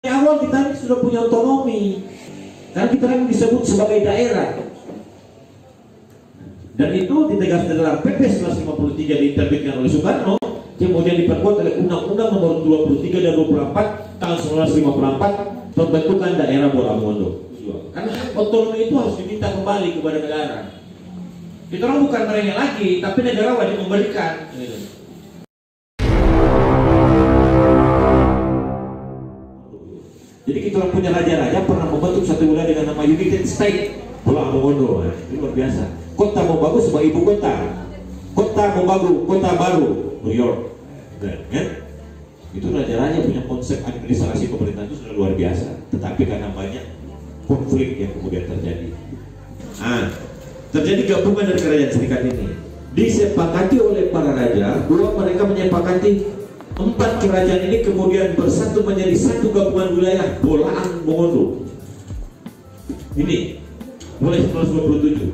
Dari awal kita ini sudah punya otonomi, karena kita kan disebut sebagai daerah. Dan itu ditegaskan dalam PP 153 diterbitkan oleh Soekarno, kemudian diperkuat oleh Undang-Undang Nomor 23 dan 24 tahun 1954 pembentukan daerah Bola Mongondo. Karena otonomi itu harus diminta kembali kepada negara. Kita orang bukan mereka lagi, tapi negara wajib memberikan. Jadi kita orang punya raja-raja pernah membentuk satu wilayah dengan nama United States Bola Mongondo. Nah, itu luar biasa. Kota Mobagu sebagai ibu kota. Kota Mobagu, kota baru New York. Kan? Itu raja-raja punya konsep administrasi pemerintahan itu sudah luar biasa. Tetapi karena banyak konflik yang kemudian terjadi. Terjadi gabungan dari kerajaan serikat ini. Disepakati oleh para raja bahwa mereka menyepakati 4 kerajaan ini kemudian bersatu menjadi satu gabungan wilayah Bolaan Mongondo. Ini mulai 1927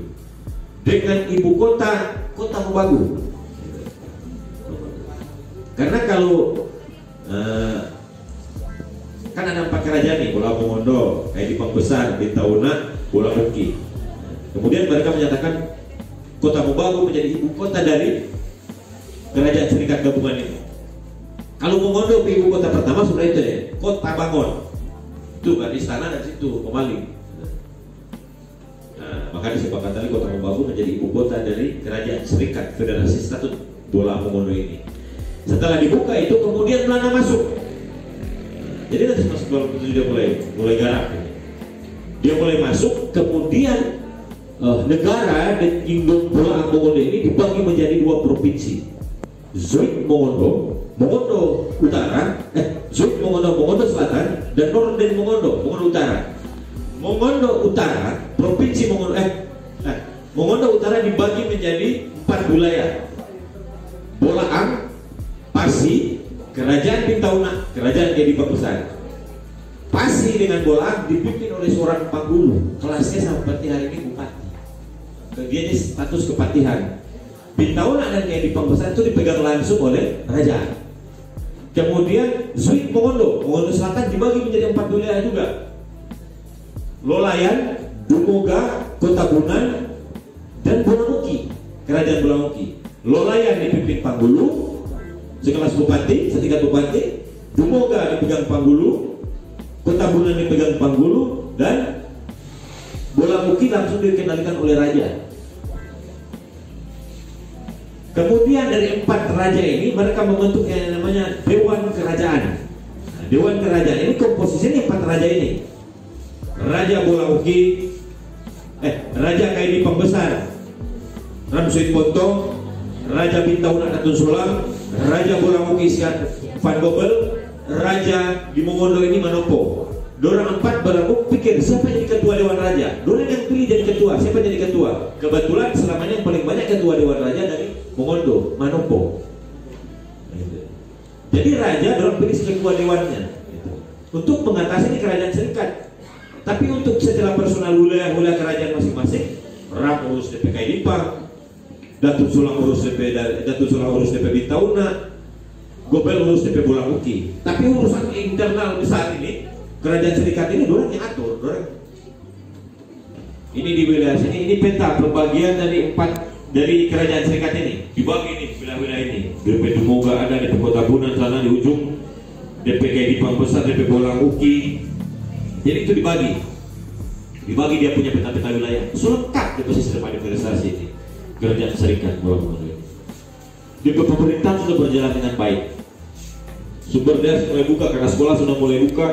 dengan ibu kota Mobagu. Karena kalau kan ada 4 kerajaan nih, Bola Mongondo, kayak di Pambesar, Bintauna, Bola Muki. Kemudian mereka menyatakan kota Mobagu menjadi ibu kota dari kerajaan serikat gabungan ini. Kalau Mongondo ibu kota pertama sudah itu ya, Kota Bangon. Itu kan istana dari situ kembali. Maka disebabkan tadi kota Mobagu menjadi ibu kota dari kerajaan serikat Federasi Statut Bola Mongondo ini. Setelah dibuka itu kemudian Belanda masuk. Jadi nanti masuk 27 dia mulai garap. Dia mulai masuk, kemudian negara dan Induk Bola Mongondo ini dibagi menjadi 2 provinsi. Zuid Mongondo, Mongondo Utara, Zuid Mongondo, Mongondo Selatan, dan Norden Mongondo, Mongondo Utara. Mongondo Utara, provinsi Mongondo, Mongondo Utara dibagi menjadi 4 wilayah. Bolaan, Pasi, Kerajaan Bintauna, Kerajaan Gedi Pambesar. Pasi dengan Bolaan dipimpin oleh seorang panggulu, kelasnya seperti hari ini bupati. Dia di status kepatihan. Bintauna dan Gedi Pambesar itu dipegang langsung oleh raja. Kemudian Zuid Mongondo, Mongondo Selatan dibagi menjadi 4 wilayah juga. Lolayan, Dumoga, Kota Bunan, dan Bolamuki, Kerajaan Bolamuki. Lolayan dipimpin panggulu, sekelas bupati, setingkat bupati. Dumoga dipegang panggulu, Kota Bunan dipegang panggulu, dan Bolamuki langsung dikendalikan oleh raja. Kemudian dari 4 raja ini mereka membentuk yang namanya Dewan Kerajaan. Dewan Kerajaan ini komposisinya 4 raja ini. Raja Bolamuki, Raja Kaidi Pambesar, Ramsuit Pontong, Raja Bintauna Datun Sulam, Raja Bolamuki Siat Van Gobel, Raja di Mongondo ini Manopo. Dorang 4 berembuk pikir siapa jadi ketua Dewan Raja. Dorang yang pilih jadi ketua, siapa jadi ketua? Kebetulan selamanya yang paling banyak ketua Dewan Raja dari Mongondo, Manopo. Jadi raja dorang pilih ketua dewannya untuk mengatasi kerajaan serikat. Tapi untuk setelah personal wilayah kerajaan masing-masing, Ram urus DP Kaidipang, Datun Sulang urus DP Bintauna, Gobel urus DP Bolamuki. Tapi urusan internal saat ini kerajaan serikat ini dorang yang atur, dorang. Ini di wilayah sini, ini peta pembagian dari 4 dari kerajaan serikat ini. Dibagi nih wilayah-wilayah ini. DP Dumoga ada di Kota Bunan sana di ujung, DP Kaidipang Besar, DP Bolamuki. Jadi itu dibagi dia punya peta-peta wilayah selengkap di sistem administrasi ini kerajaan serikat Bola Mongondo. Di pemerintahan sudah berjalan dengan baik, sumber daya mulai buka karena sekolah sudah mulai buka,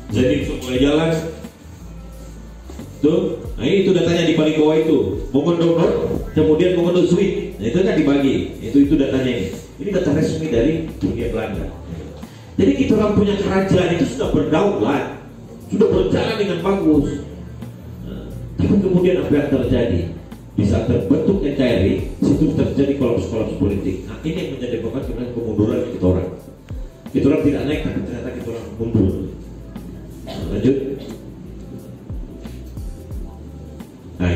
jadi sudah mulai jalan. Tuh, nah itu datanya di paling bawah itu Mongondo North, kemudian Mongondo Zuid. Nah itu kan dibagi, itu datanya ini. Ini data resmi dari Hindia Belanda. Jadi kita orang punya kerajaan itu sudah berdaulat, sudah berjalan dengan bagus. Tapi kemudian apa yang terjadi? Di saat terbentuk NKRI, situ terjadi kolaps politik. Nah ini yang menjadi beban kemunduran kita orang. Kita orang tidak naik, tapi ternyata kita orang mundur. Lanjut. Nah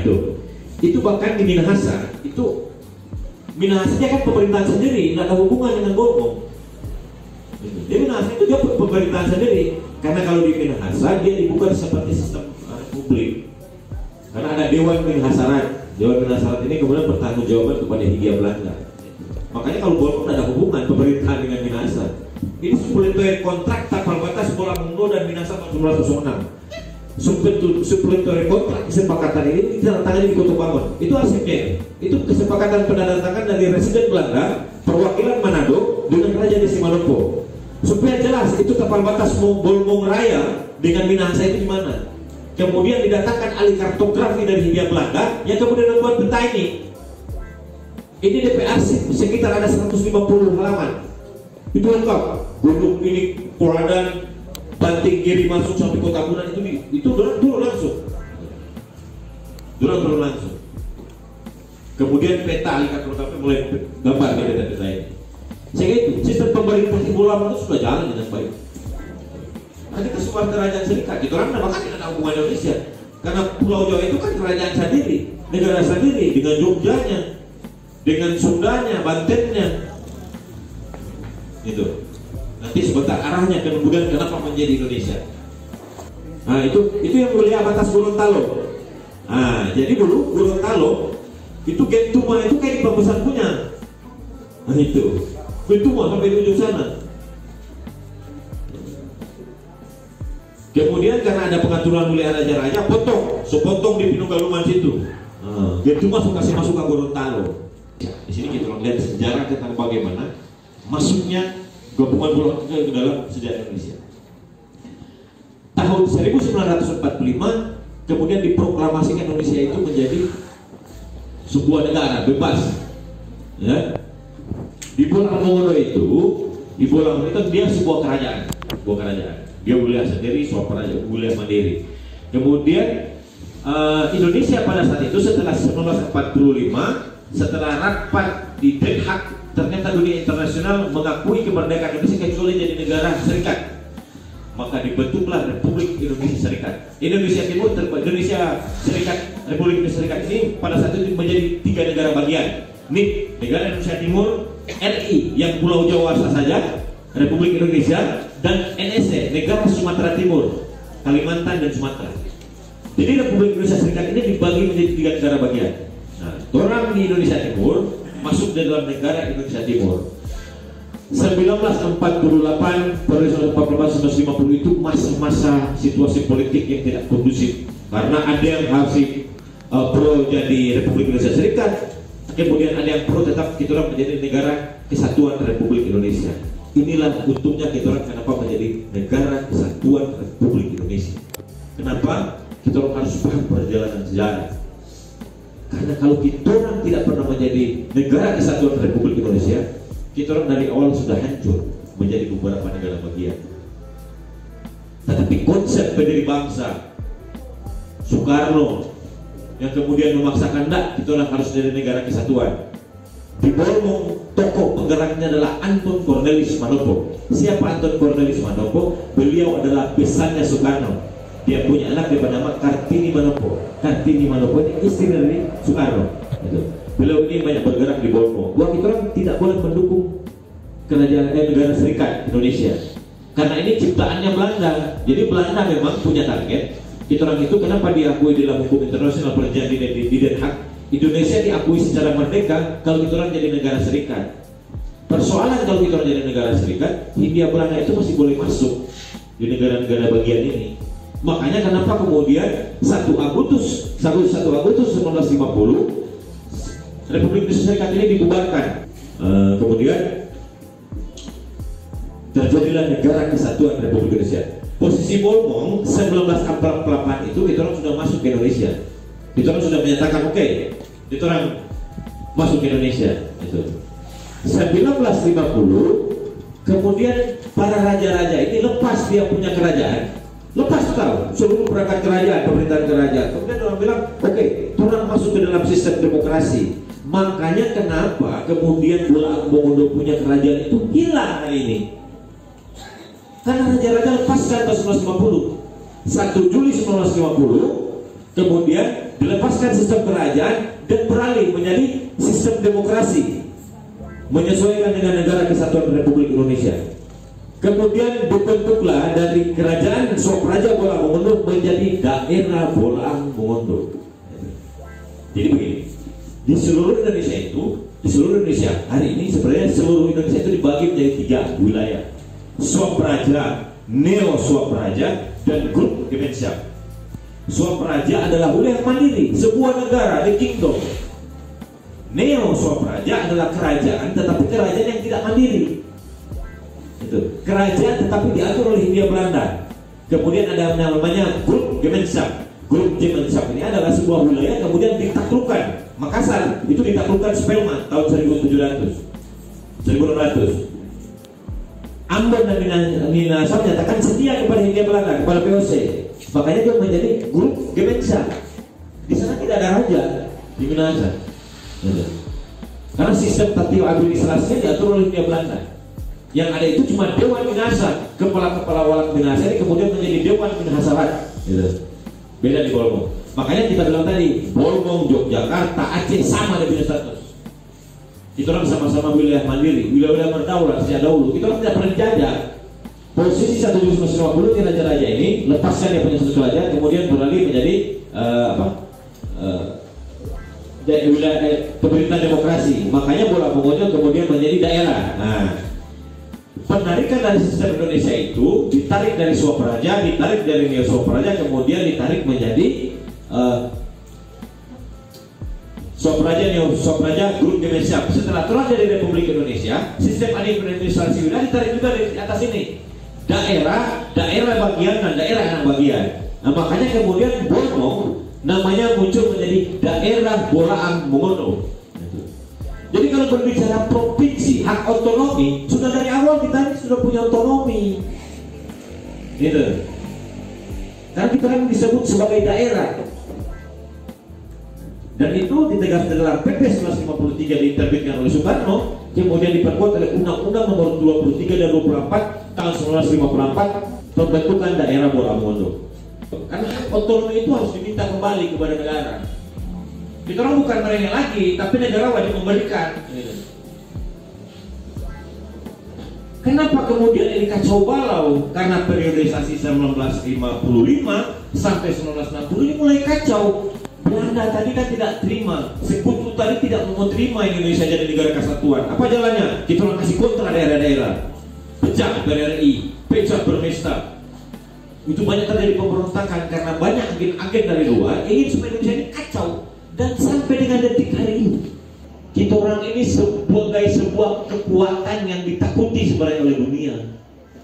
itu bahkan di Minahasa, Minahasanya kan pemerintahan sendiri, nggak ada hubungan dengan Borneo. Jadi Minahasa itu dia pemerintahan sendiri. Karena kalau di Minahasa dia dibuka seperti sistem republik. Karena ada Dewan Minhasarat. Dewan Minhasarat ini kemudian bertanggung-jawaban kepada Hindia Belanda. Makanya kalau Bolmong ada hubungan pemerintahan dengan Minahasa. Ini supplementary kontrak tapal batas Bola Mongo dan Minahasa tahun 1906. Supplementary kontrak kesepakatan ini ditandatangani di Kota Bangun. Itu arsipnya. Itu kesepakatan penandatangan dari Residen Belanda, perwakilan Manado dengan Raja Desi Malopo. Supaya jelas itu tapal batas Bolmong Raya dengan Minahasa itu di mana. Kemudian didatangkan ahli kartografi dari Hindia Belanda yang kemudian membuat peta ini. Ini DP arsip sekitar ada 150 halaman. Itu lengkap. Gunung ini, Koradan, Banting kiri masuk sampai Kota Bunan itu dulu langsung. Dulu langsung. Kemudian peta ahli kartografi mulai gambar peta ini. Sehingga itu sistem pemerintahan Ibu Lama itu sudah jalan dengan baik. Nanti ke sebuah kerajaan serikat, itu orang bahkan tidak ada hubungan Indonesia. Karena Pulau Jawa itu kan kerajaan sendiri, negara sendiri dengan Jogjanya, dengan Sundanya, Bantennya. Itu. Nanti sebentar arahnya kemudian kenapa menjadi Indonesia. Nah itu yang mulia batas Gorontalo. Nah jadi dulu Gorontalo itu Gentuma itu kayak di pembesar punya. Nah itu Gentuma sampai di ujung sana. Kemudian karena ada pengaturan oleh raja-raja, potong, sepotong di Pinunggaluman situ. Gentuma kasih masuk ke Gorontalo. Di sini kita lihat sejarah tentang bagaimana masuknya gabungan Pulau ke dalam sejarah Indonesia. Tahun 1945 kemudian diproklamasikan Indonesia itu menjadi sebuah negara bebas. Ya. Di Bola Mongo itu dia sebuah kerajaan, Dia wilayah sendiri, suatu wilayah mandiri. Kemudian Indonesia pada saat itu setelah 1945, setelah rapat di Den Haag, ternyata dunia internasional mengakui kemerdekaan Indonesia kecuali jadi negara serikat. Maka dibentuklah Republik Indonesia Serikat. Indonesia Timur, Indonesia Serikat, Republik Indonesia Serikat ini pada saat itu menjadi 3 negara bagian. Ini negara Indonesia Timur, RI yang Pulau Jawa saja, Republik Indonesia, dan NSC, negara Sumatera Timur, Kalimantan dan Sumatera. Jadi Republik Indonesia Serikat ini dibagi menjadi 3 negara bagian. Nah, orang di Indonesia Timur masuk di dalam negara Indonesia Timur. 1948 periode 1950 itu masa situasi politik yang tidak kondusif karena ada yang harus pro jadi Republik Indonesia Serikat, kemudian ada yang pro tetap kita orang menjadi negara kesatuan Republik Indonesia. Inilah untungnya kita orang kenapa menjadi negara kesatuan Republik Indonesia. Kenapa? Kita orang harus paham perjalanan sejarah. Karena kalau kita orang tidak pernah menjadi negara kesatuan Republik Indonesia, kita orang dari awal sudah hancur menjadi beberapa negara bagian. Tetapi konsep pendiri bangsa Soekarno yang kemudian memaksakan kita orang harus jadi negara kesatuan. Di Bolmong tokoh penggeraknya adalah Anton Cornelis Manopo. Siapa Anton Cornelis Manopo? Beliau adalah besannya Soekarno. Dia punya anak bernama Kartini Manopo. Kartini Manopo ini istri dari Soekarno. Gitu. Beliau ini banyak bergerak di Bolmong. Kita orang tidak boleh mendukung kerajaan negara Serikat Indonesia karena ini ciptaannya Belanda. Jadi Belanda memang punya target. Kita orang itu kenapa diakui dalam hukum internasional perjanjian di Den Haag? Indonesia diakui secara merdeka kalau kita orang jadi negara serikat. Persoalan kalau kita orang jadi negara serikat, Hindia Belanda itu masih boleh masuk di negara-negara bagian ini. Makanya kenapa kemudian 1 Agustus 1950 Republik Indonesia Serikat ini dibubarkan. Kemudian terjadilah negara kesatuan Republik Indonesia. Posisi Bolmong 1948 itu kita orang sudah masuk ke Indonesia. Kita orang sudah menyatakan oke, kita orang masuk ke Indonesia. Itu 1950 kemudian para raja-raja ini lepas dia punya kerajaan, lepas total seluruh perangkat kerajaan, pemerintahan kerajaan. Kemudian orang bilang oke, kita orang masuk ke dalam sistem demokrasi. Makanya kenapa kemudian Bola Mongo punya kerajaan itu hilang hari ini? Karena raja-raja lepaskan tahun 1950. 1 Juli 1950 kemudian dilepaskan sistem kerajaan dan beralih menjadi sistem demokrasi menyesuaikan dengan negara kesatuan Republik Indonesia. Kemudian dibentuklah dari kerajaan Swapraja Bola Mongondo menjadi daerah Bola Mongondo. Jadi begini, di seluruh Indonesia hari ini sebenarnya seluruh Indonesia itu dibagi menjadi 3 wilayah: Swapraja, Neo Swapraja, dan Grup Gemensyap. Swapraja adalah wilayah mandiri, sebuah negara, the kingdom. Neo Swapraja adalah kerajaan, tetapi kerajaan yang tidak mandiri. Itu kerajaan tetapi diatur oleh Hindia Belanda. Kemudian ada namanya Grup Gemensyap. Grup Gemensyap ini adalah sebuah wilayah kemudian ditaklukkan. Makassar itu ditaklukkan Spelman tahun 1600. Ambon dan Minahasa menyatakan setia kepada Hindia Belanda, kepada VOC. Makanya dia menjadi Grup Gemensyap. Di sana tidak ada raja di Minahasa. Karena sistem tatib administrasinya diatur oleh Hindia Belanda. Yang ada itu cuma Dewan Minahasa, kepala-kepala walak Minahasa ini kemudian menjadi Dewan Minahasarat. Beda di Bolmong. Makanya kita bilang tadi, Bolmong, Yogyakarta, Aceh sama ada status. Kita orang sama-sama wilayah mandiri, wilayah berdaulat sejak dahulu. Kita orang tidak pernah dijajah. Posisi 1750 di raja-raja ini lepaskan dia punya satu raja, kemudian beralih menjadi wilayah pemerintahan demokrasi. Makanya Bola Mongondo kemudian menjadi daerah. Nah, penarikan dari sistem Indonesia itu ditarik dari Swapraja, ditarik dari Neo Swapraja, kemudian ditarik menjadi Swapraja, Neo Swapraja, Grup Gemensyap. Setelah keluar dari Republik Indonesia, sistem administrasi wilayah ditarik juga dari atas ini. Daerah bagian dan daerah yang bagian. Nah, makanya kemudian Bolmong namanya muncul menjadi daerah Bolaan Mongondo. Jadi kalau berbicara provinsi, hak otonomi, sudah dari awal kita sudah punya otonomi, gitu. Karena kita kan disebut sebagai daerah, dan itu ditegaskan dalam PP 1953 diterbitkan oleh Soekarno, kemudian diperkuat oleh Undang-Undang Nomor 23 dan 24 tahun 1954 pembentukan daerah Bola Mongondo. Karena hak otonomi itu harus diminta kembali kepada negara. Kita orang bukan mereka lagi, tapi negara wajib memberikan. Kenapa kemudian ini kacau balau? Karena periodisasi 1955 sampai 1960 ini mulai kacau. Belanda tadi kan tidak terima, Sekutu tadi tidak mau terima Indonesia jadi negara kesatuan. Apa jalannya? Kita orang kasih kontra daerah-daerah, pecah PRRI, pecah Bermesta. Itu banyak terjadi pemberontakan karena banyak agen-agen dari luar ingin supaya Indonesia ini kacau. Dan sampai dengan detik hari ini, kita orang ini sebagai sebuah kekuatan yang ditakuti sebenarnya oleh dunia.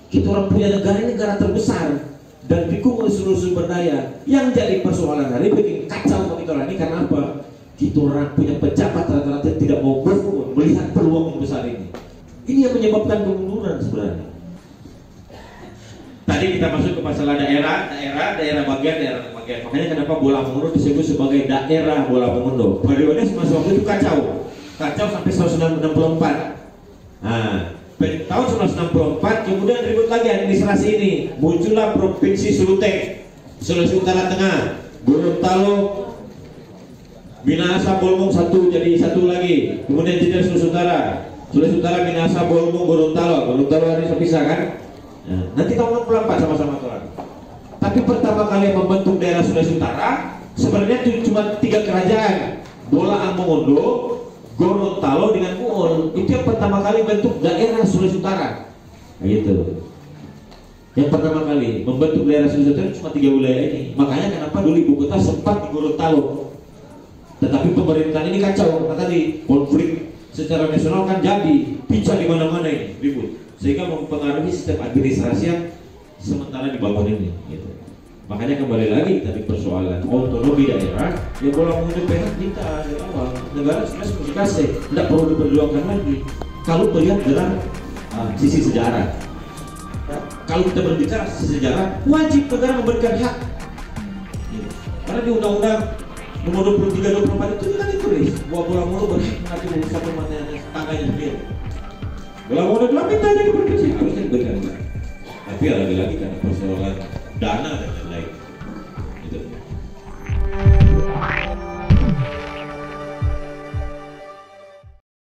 Kita orang punya negara terbesar dan didukung oleh seluruh sumber daya. Yang jadi persoalan hari ini kacau kita orang ini karena apa? Kita orang punya pejabat rata-rata tidak mau berpikir melihat peluang yang besar ini. Ini yang menyebabkan kemunduran sebenarnya. Tadi kita masuk ke masalah daerah bagian. Makanya kenapa Bola Mongondo disebut sebagai daerah Bola Mongondo. Periode semasa waktu itu kacau sampai 1964. Nah, tahun 1964 kemudian ribut lagi administrasi ini. Muncullah Provinsi Sulawesi Utara Tengah, Gorontalo, Minahasa, Bolmong satu jadi satu lagi. Kemudian jadi Sulawesi Utara, Minahasa, Bolmong, Gorontalo harus terpisah kan? Nah, nanti tahun 64 sama-sama tuan. Tapi pertama kali yang membentuk daerah Sulawesi Utara sebenarnya cuma 3 kerajaan, Bola Mongondo, Gorontalo dengan Muol. Itu yang pertama kali bentuk daerah Sulawesi Utara. Nah, gitu. Yang pertama kali membentuk daerah Sulawesi Utara cuma 3 wilayah ini. Makanya kenapa dulu ibu kota sempat di Gorontalo. Tetapi pemerintahan ini kacau karena tadi konflik secara nasional kan jadi pincang di mana-mana ini ribut. Sehingga mempengaruhi sistem administrasi yang sementara dibangun ini gitu. Makanya kembali lagi tadi persoalan otonomi daerah yang Bola Mongondo pengen kita dari awal negara sebenarnya kasih tidak perlu diperjuangkan lagi kalau melihat dalam sisi sejarah. Kalau kita berbicara sisi sejarah wajib negara memberikan hak gitu. Karena di Undang-Undang Nomor 23/24 itu kan ditulis bahwa Bola Mongondo berhak mengatur urusan rumah tangganya sendiri. Bola Mongondo dua minta jadi provinsi harusnya diberikan. Tapi lagi-lagi karena persoalan dana dan lain-lain